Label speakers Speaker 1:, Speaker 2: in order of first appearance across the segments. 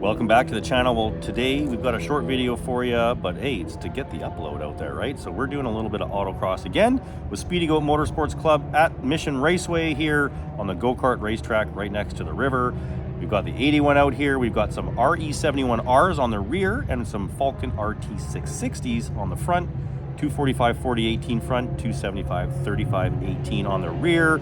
Speaker 1: Welcome back to the channel. Well, today we've got a short video for you, but hey, it's to get the upload out there, right? So we're doing a little bit of autocross again with Speedy Goat Motorsports Club at Mission Raceway here on the go-kart racetrack right next to the river. We've got the 81 out here. We've got some RE71Rs on the rear and some Falken RT660s on the front. 245 40/18 front, 275 35/18 on the rear.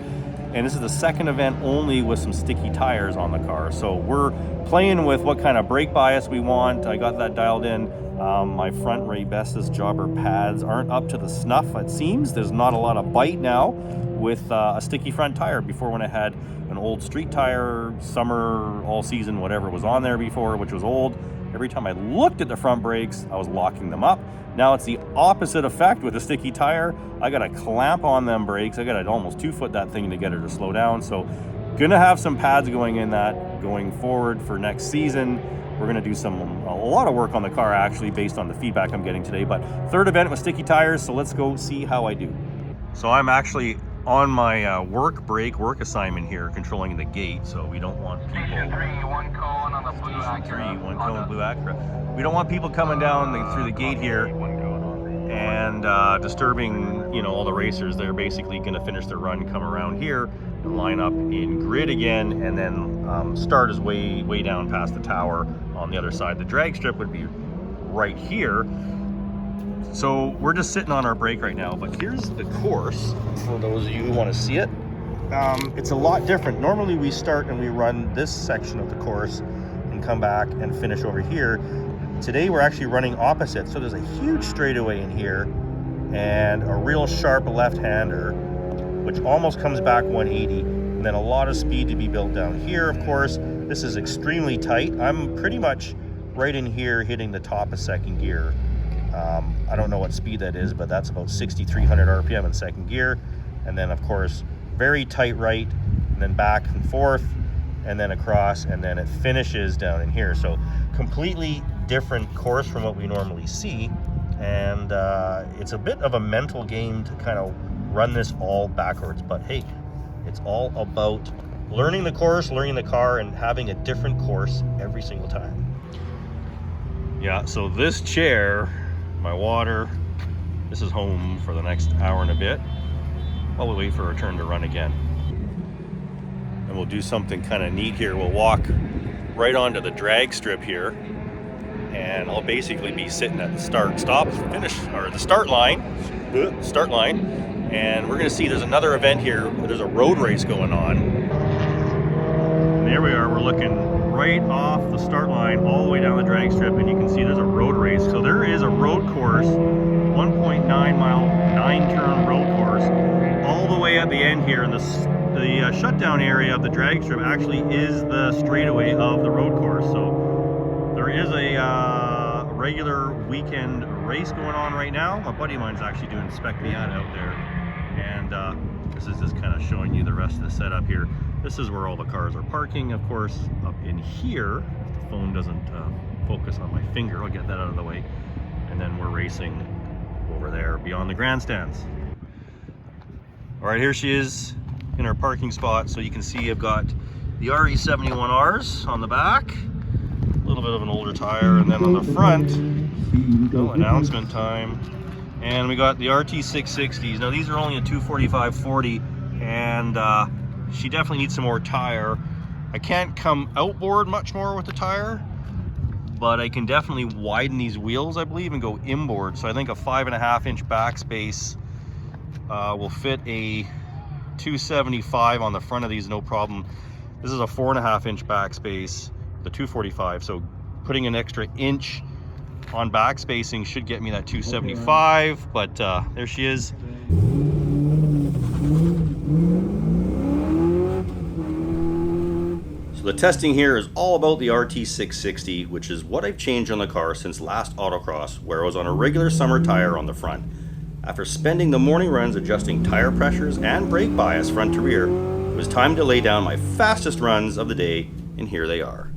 Speaker 1: And this is the second event only with some sticky tires on the car. So we're playing with what kind of brake bias we want. I got that dialed in. My front Raybestos jobber pads aren't up to the snuff, it seems. There's not a lot of bite now with a sticky front tire. Before, when I had an old street tire, summer, all season, whatever was on there before, which was old, every time I looked at the front brakes, I was locking them up. Now it's the opposite effect with a sticky tire. I gotta clamp on them brakes. I gotta almost 2-foot that thing to get her to slow down. So gonna have some pads going in that going forward for next season. We're gonna do a lot of work on the car actually based on the feedback I'm getting today. But third event with sticky tires, so let's go see how I do. So I'm actually on my work assignment here, controlling the gate, so we don't want people.
Speaker 2: Station 3, 1 cone on the blue Acura.
Speaker 1: 1 cone blue Acura. We don't want people coming down through the gate here and disturbing, you know, all the racers. They're basically going to finish their run, come around here, and line up in grid again, and then start is way down past the tower on the other side. The drag strip would be right here. So we're just sitting on our break right now, but here's the course for those of you who want to see it. It's a lot different. Normally we start and we run this section of the course and come back and finish over here. Today we're actually running opposite. So there's a huge straightaway in here and a real sharp left-hander, which almost comes back 180, and then a lot of speed to be built down here. Of course, this is extremely tight. I'm pretty much right in here hitting the top of second gear. I don't know what speed that is, but that's about 6,300 RPM in second gear. And then of course, very tight right, and then back and forth, and then across, and then it finishes down in here. So completely different course from what we normally see. And it's a bit of a mental game to kind of run this all backwards. But hey, it's all about learning the course, learning the car, and having a different course every single time. Yeah, so this chair, my water, this is home for the next hour and a bit while we wait for our turn to run again. And we'll do something kind of neat here. We'll walk right onto the drag strip here, and I'll basically be sitting at the start line, and we're gonna see there's another event here. There's a road race going on. And there we are, we're looking right off the start line all the way down the drag strip, and you can see there's a road race. So there is a road course, 1.9 mile, 9-turn road course, all the way at the end here. And the shutdown area of the drag strip actually is the straightaway of the road course. So there is a regular weekend race going on right now. My buddy of mine's actually doing Spec Miata out there, and this is just kind of showing you the rest of the setup here. This is where all the cars are parking, of course. Up in here, if the phone doesn't focus on my finger, I'll get that out of the way. And then we're racing over there beyond the grandstands. All right, here she is in our parking spot. So you can see I've got the RE71Rs on the back, a little bit of an older tire, and then on the front, announcement time. And we got the RT660s. Now these are only a 245/40, and she definitely needs some more tire. I can't come outboard much more with the tire, but I can definitely widen these wheels, I believe, and go inboard. So I think a 5.5-inch backspace will fit a 275 on the front of these, no problem. This is a 4.5-inch backspace, the 245. So putting an extra inch on backspacing should get me that 275, but there she is. So the testing here is all about the RT660, which is what I've changed on the car since last autocross, where I was on a regular summer tire on the front. After spending the morning runs adjusting tire pressures and brake bias front to rear, it was time to lay down my fastest runs of the day, and here they are.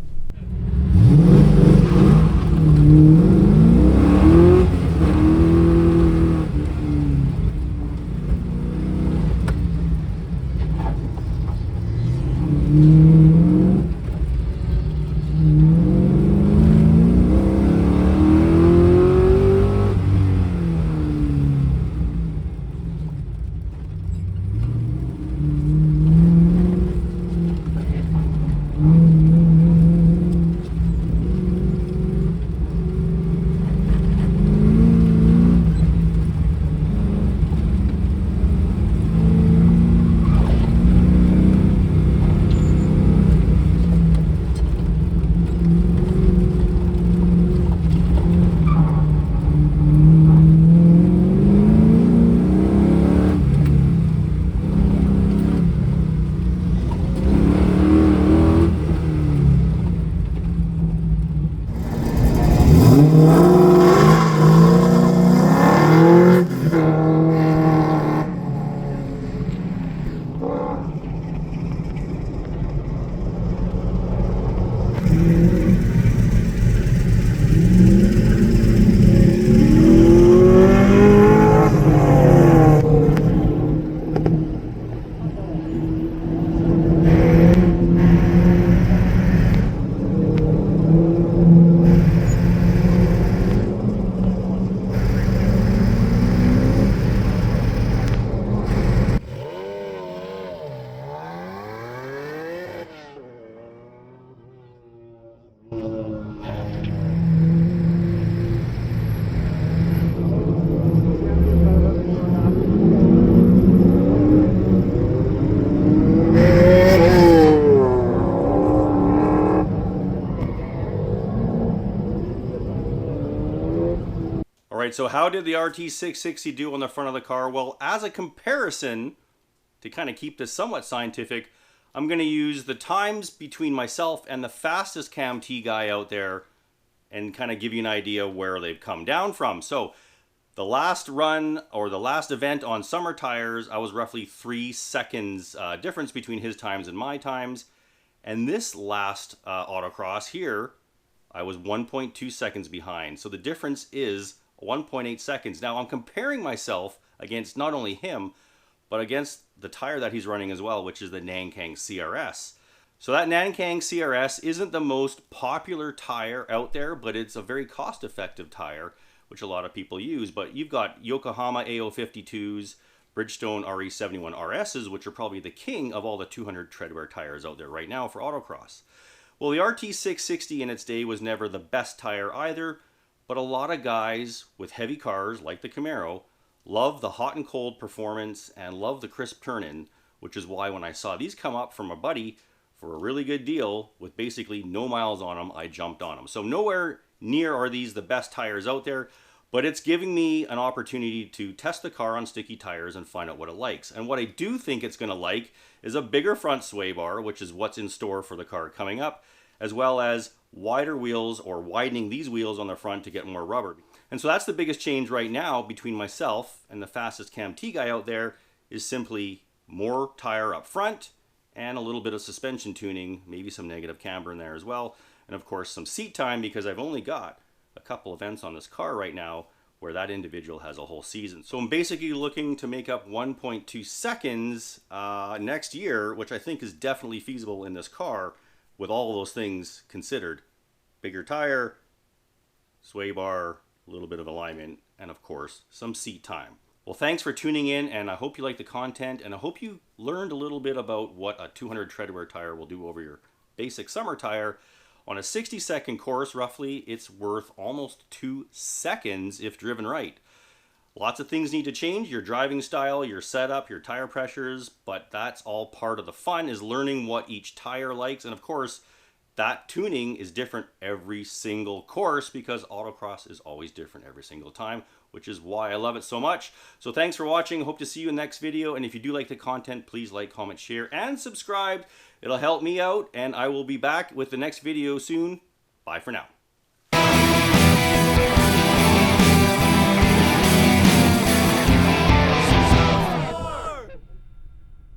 Speaker 1: All right, so how did the RT660 do on the front of the car? Well, as a comparison, to kind of keep this somewhat scientific, I'm going to use the times between myself and the fastest CAM-T guy out there and kind of give you an idea where they've come down from. So the last run, or the last event on summer tires, I was roughly 3 seconds difference between his times and my times. And this last autocross here, I was 1.2 seconds behind. So the difference is 1.8 seconds. Now I'm comparing myself against not only him, but against the tire that he's running as well, which is the Nankang CRS. So that Nankang CRS isn't the most popular tire out there, but it's a very cost-effective tire, which a lot of people use. But you've got Yokohama AO52s, Bridgestone RE71 RSs, which are probably the king of all the 200 treadwear tires out there right now for autocross. Well, the RT660 in its day was never the best tire either, but a lot of guys with heavy cars like the Camaro love the hot and cold performance and love the crisp turn-in, which is why when I saw these come up from a buddy for a really good deal with basically no miles on them, I jumped on them. So nowhere near are these the best tires out there, but it's giving me an opportunity to test the car on sticky tires and find out what it likes. And what I do think it's going to like is a bigger front sway bar, which is what's in store for the car coming up, as well as wider wheels, or widening these wheels on the front to get more rubber. And so that's the biggest change right now between myself and the fastest CAM-T guy out there, is simply more tire up front and a little bit of suspension tuning, maybe some negative camber in there as well, and of course some seat time, because I've only got a couple events on this car right now where that individual has a whole season. So I'm basically looking to make up 1.2 seconds next year, which I think is definitely feasible in this car with all those things considered. Bigger tire, sway bar, a little bit of alignment, and of course some seat time. Well, thanks for tuning in, and I hope you like the content, and I hope you learned a little bit about what a 200 treadwear tire will do over your basic summer tire. On a 60-second course, roughly, it's worth almost 2 seconds if driven right. Lots of things need to change: your driving style, your setup, your tire pressures, but that's all part of the fun, is learning what each tire likes. And of course, that tuning is different every single course, because autocross is always different every single time, which is why I love it so much. So thanks for watching. Hope to see you in the next video. And if you do like the content, please like, comment, share, and subscribe. It'll help me out, and I will be back with the next video soon. Bye for now.